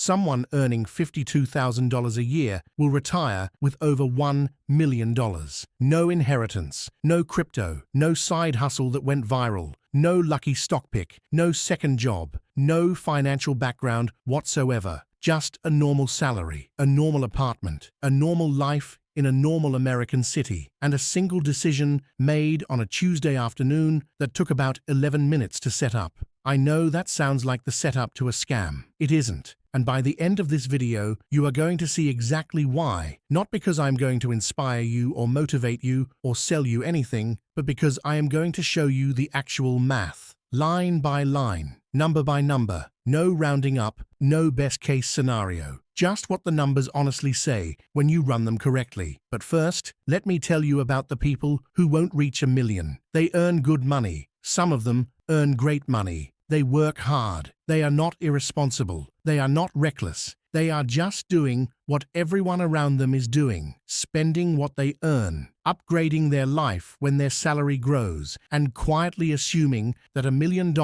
Someone earning $52,000 a year will retire with over $1 million. No inheritance, no crypto, no side hustle that went viral, no lucky stock pick, no second job, no financial background whatsoever. Just a normal salary, a normal apartment, a normal life in a normal American city, and a single decision made on a Tuesday afternoon that took about 11 minutes to set up. I know that sounds like the setup to a scam. It isn't. And by the end of this video, you are going to see exactly why. Not because I'm going to inspire you or motivate you or sell you anything, but because I am going to show you the actual math. Line by line, number by number, no rounding up, no best case scenario. Just what the numbers honestly say when you run them correctly. But first, let me tell you about the people who won't reach $1 million. They earn good money. Some of them earn great money. They work hard. They are not irresponsible. They are not reckless. They are just doing what everyone around them is doing, spending what they earn, upgrading their life when their salary grows, and quietly assuming that $1 million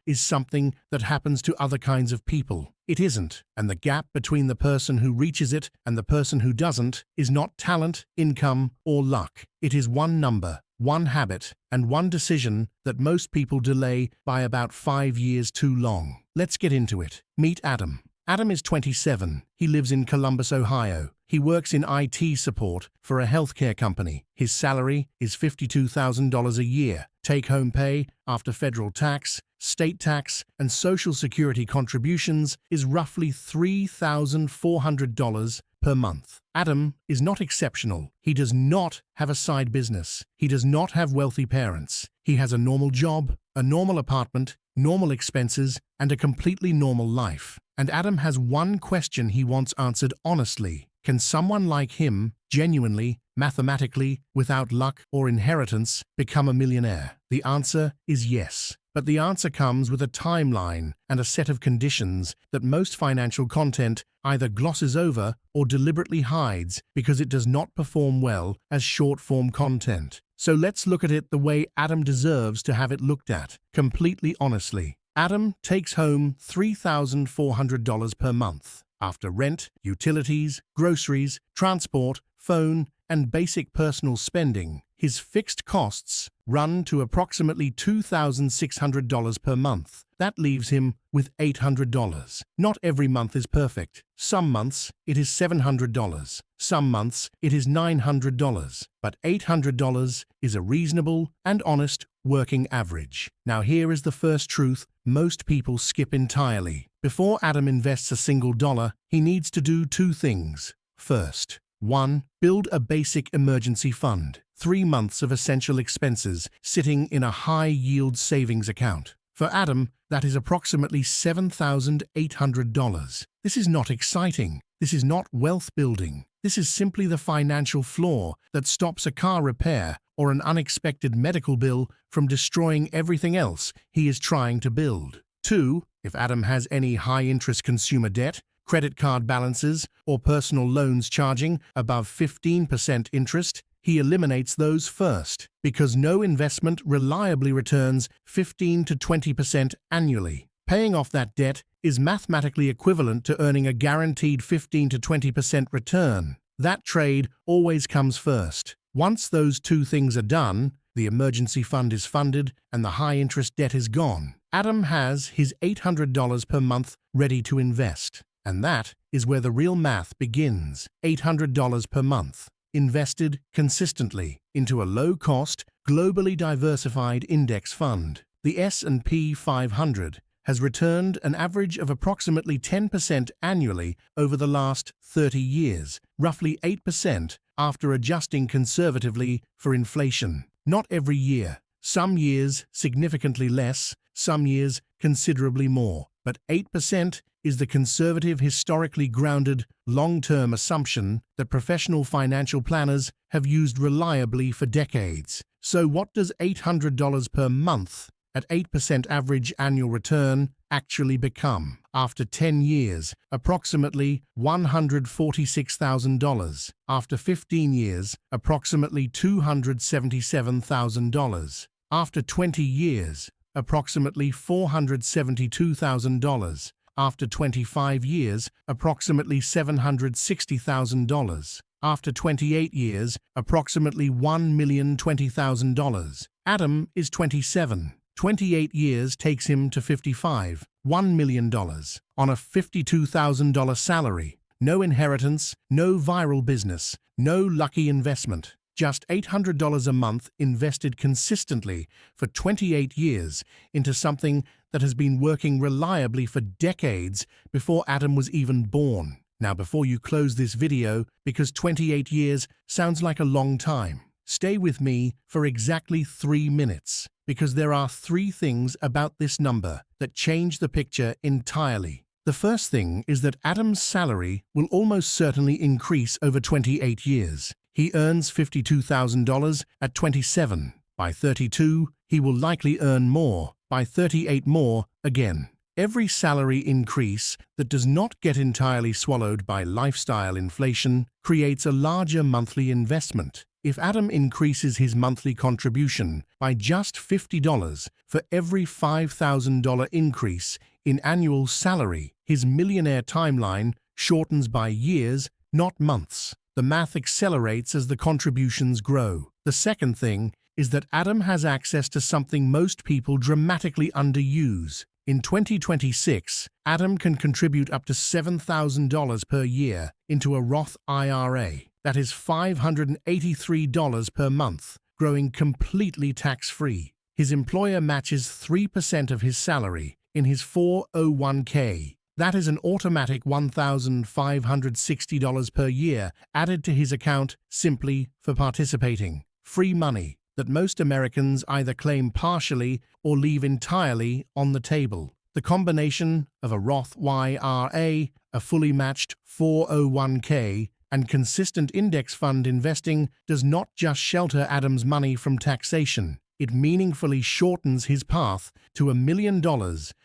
is something that happens to other kinds of people. It isn't, and the gap between the person who reaches it and the person who doesn't is not talent, income, or luck. It is one number, one habit, and one decision that most people delay by about 5 years too long. Let's get into it. Meet Adam. Adam is 27. He lives in Columbus, Ohio. He works in IT support for a healthcare company. His salary is $52,000 a year. Take-home pay after federal tax, state tax, and Social Security contributions is roughly $3,400 per month. Adam is not exceptional. He does not have a side business. He does not have wealthy parents. He has a normal job, a normal apartment, normal expenses, and a completely normal life. And Adam has one question he wants answered honestly. Can someone like him, genuinely, mathematically, without luck or inheritance, become a millionaire? The answer is yes. But the answer comes with a timeline and a set of conditions that most financial content either glosses over or deliberately hides because it does not perform well as short-form content. So let's look at it the way Adam deserves to have it looked at, completely honestly. Adam takes home $3,400 per month after rent, utilities, groceries, transport, phone, and basic personal spending. His fixed costs run to approximately $2,600 per month. That leaves him with $800. Not every month is perfect. Some months it is $700. Some months it is $900. But $800 is a reasonable and honest working average. Now here is the first truth most people skip entirely. Before Adam invests a single dollar, he needs to do two things. First, 1. Build a basic emergency fund. 3 months of essential expenses sitting in a high-yield savings account. For Adam, that is approximately $7,800. This is not exciting. This is not wealth building. This is simply the financial floor that stops a car repair or an unexpected medical bill from destroying everything else he is trying to build. 2. If Adam has any high-interest consumer debt, credit card balances, or personal loans charging above 15% interest, he eliminates those first, because no investment reliably returns 15 to 20% annually. Paying off that debt is mathematically equivalent to earning a guaranteed 15 to 20% return. That trade always comes first. Once those two things are done, the emergency fund is funded and the high-interest debt is gone. Adam has his $800 per month ready to invest. And that is where the real math begins. $800 per month, invested consistently into a low-cost, globally diversified index fund. The S&P 500 has returned an average of approximately 10% annually over the last 30 years, roughly 8% after adjusting conservatively for inflation. Not every year. Some years significantly less, some years considerably more. But 8% is the conservative, historically grounded, long-term assumption that professional financial planners have used reliably for decades. So what does $800 per month at 8% average annual return actually become? After 10 years, approximately $146,000. After 15 years, approximately $277,000. After 20 years, approximately $472,000. After 25 years, approximately $760,000. After 28 years, approximately $1,020,000. Adam is 27. 28 years takes him to 55, $1 million, on a $52,000 salary. No inheritance, no viral business, no lucky investment. Just $800 a month invested consistently for 28 years into something that has been working reliably for decades before Adam was even born. Now, before you close this video, because 28 years sounds like a long time, stay with me for exactly 3 minutes, because there are 3 things about this number that change the picture entirely. The first thing is that Adam's salary will almost certainly increase over 28 years. He earns $52,000 at 27. By 32, he will likely earn more. By 38 more again. Every salary increase that does not get entirely swallowed by lifestyle inflation creates a larger monthly investment. If Adam increases his monthly contribution by just $50 for every $5,000 increase in annual salary, his millionaire timeline shortens by years, not months. The math accelerates as the contributions grow. The second thing is that Adam has access to something most people dramatically underuse. In 2026, Adam can contribute up to $7,000 per year into a Roth IRA. That is $583 per month, growing completely tax-free. His employer matches 3% of his salary in his 401k. That is an automatic $1,560 per year added to his account simply for participating. Free money that most Americans either claim partially or leave entirely on the table. The combination of a Roth IRA, a fully matched 401k, and consistent index fund investing does not just shelter Adam's money from taxation. It meaningfully shortens his path to $1 million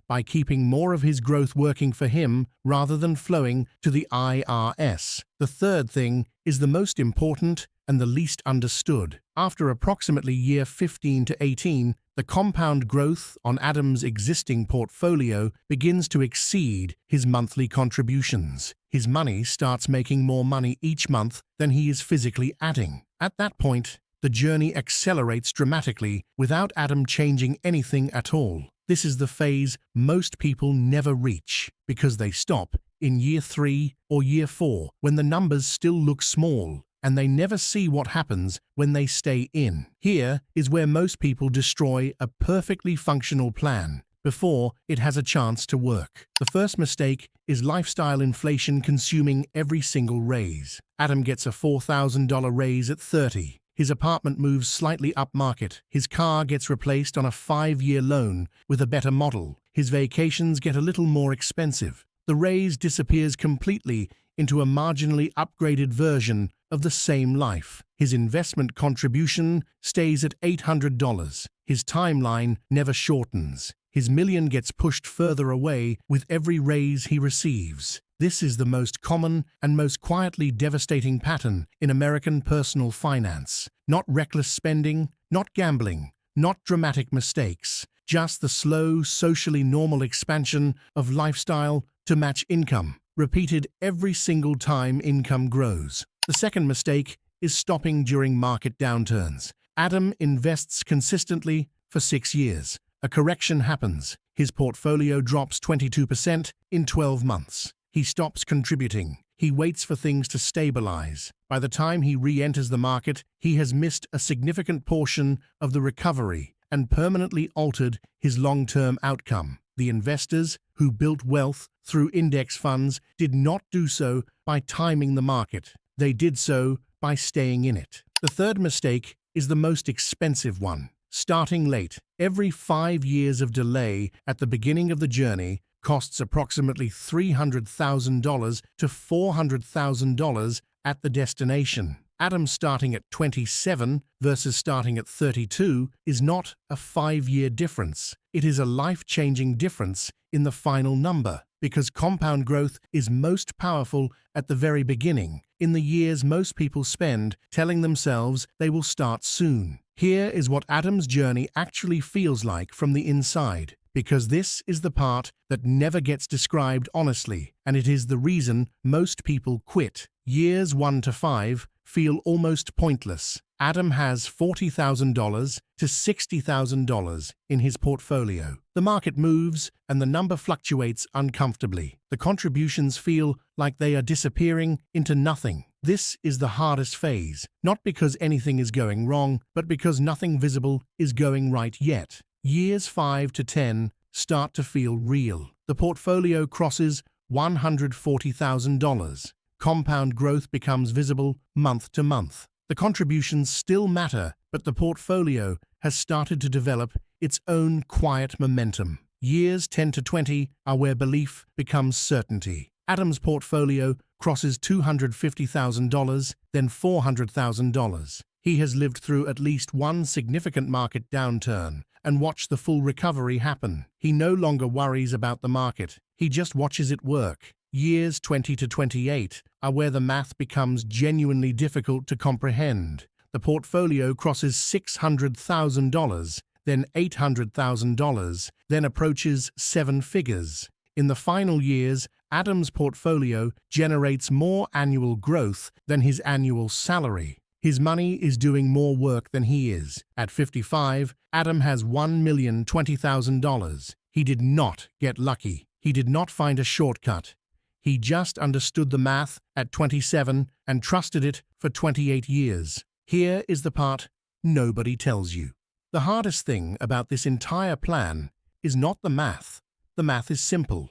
by keeping more of his growth working for him rather than flowing to the IRS. The third thing is the most important and the least understood. After approximately year 15 to 18, the compound growth on Adam's existing portfolio begins to exceed his monthly contributions. His money starts making more money each month than he is physically adding. At that point, the journey accelerates dramatically without Adam changing anything at all. This is the phase most people never reach because they stop in year 3 or year 4 when the numbers still look small, and they never see what happens when they stay in. Here is where most people destroy a perfectly functional plan before it has a chance to work. The first mistake is lifestyle inflation consuming every single raise. Adam gets a $4,000 raise at 30. His apartment moves slightly upmarket. His car gets replaced on a 5-year loan with a better model. His vacations get a little more expensive. The raise disappears completely into a marginally upgraded version of the same life. His investment contribution stays at $800. His timeline never shortens. His million gets pushed further away with every raise he receives. This is the most common and most quietly devastating pattern in American personal finance. Not reckless spending, not gambling, not dramatic mistakes, just the slow, socially normal expansion of lifestyle to match income, repeated every single time income grows. The second mistake is stopping during market downturns. Adam invests consistently for 6 years. A correction happens. His portfolio drops 22% in 12 months. He stops contributing. He waits for things to stabilize. By the time he re-enters the market, he has missed a significant portion of the recovery and permanently altered his long-term outcome. The investors who built wealth through index funds did not do so by timing the market. They did so by staying in it. The third mistake is the most expensive one. Starting late. Every 5 years of delay at the beginning of the journey costs approximately $300,000 to $400,000 at the destination. Adam starting at 27 versus starting at 32 is not a 5-year difference. It is a life-changing difference in the final number, because compound growth is most powerful at the very beginning, in the years most people spend telling themselves they will start soon. Here is what Adam's journey actually feels like from the inside. Because this is the part that never gets described honestly, and it is the reason most people quit. Years 1 to 5 feel almost pointless. Adam has $40,000 to $60,000 in his portfolio. The market moves and the number fluctuates uncomfortably. The contributions feel like they are disappearing into nothing. This is the hardest phase, not because anything is going wrong, but because nothing visible is going right yet. Years 5 to 10 start to feel real. The portfolio crosses $140,000. Compound growth becomes visible month to month. The contributions still matter, but the portfolio has started to develop its own quiet momentum. Years 10 to 20 are where belief becomes certainty. Adam's portfolio crosses $250,000, then $400,000. He has lived through at least one significant market downturn and watched the full recovery happen. He no longer worries about the market. He just watches it work. Years 20 to 28 are where the math becomes genuinely difficult to comprehend. The portfolio crosses $600,000, then $800,000, then approaches 7 figures. In the final years, Adam's portfolio generates more annual growth than his annual salary. His money is doing more work than he is. At 55, Adam has $1,020,000. He did not get lucky. He did not find a shortcut. He just understood the math at 27 and trusted it for 28 years. Here is the part nobody tells you. The hardest thing about this entire plan is not the math. The math is simple.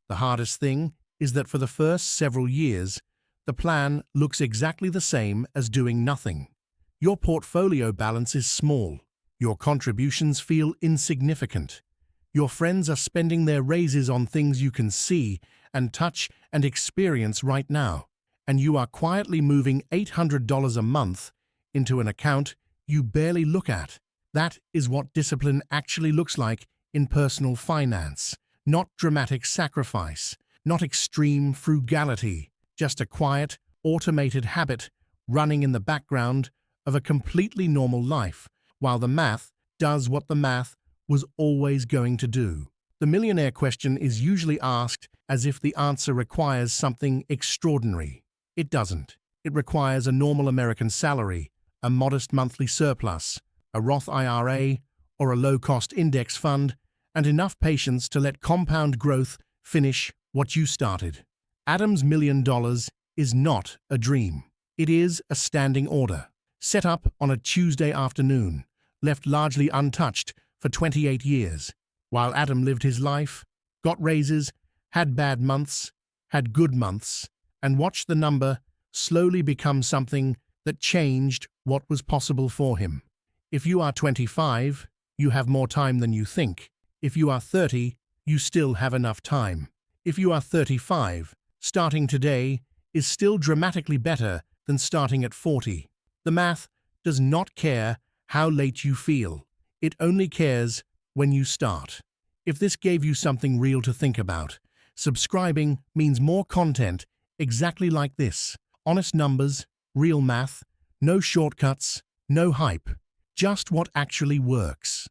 The hardest thing is that for the first several years, the plan looks exactly the same as doing nothing. Your portfolio balance is small. Your contributions feel insignificant. Your friends are spending their raises on things you can see and touch and experience right now, and you are quietly moving $800 a month into an account you barely look at. That is what discipline actually looks like in personal finance. Not dramatic sacrifice, not extreme frugality, just a quiet, automated habit running in the background of a completely normal life, while the math does what the math was always going to do. The millionaire question is usually asked as if the answer requires something extraordinary. It doesn't. It requires a normal American salary, a modest monthly surplus, a Roth IRA, or a low-cost index fund, and enough patience to let compound growth finish what you started. Adam's $1 million is not a dream. It is a standing order, set up on a Tuesday afternoon, left largely untouched for 28 years. While Adam lived his life, got raises, had bad months, had good months, and watched the number slowly become something that changed what was possible for him. If you are 25, you have more time than you think. If you are 30, you still have enough time. If you are 35, starting today is still dramatically better than starting at 40. The math does not care how late you feel. It only cares when you start. If this gave you something real to think about, subscribing means more content exactly like this. Honest numbers, real math, no shortcuts, no hype, just what actually works.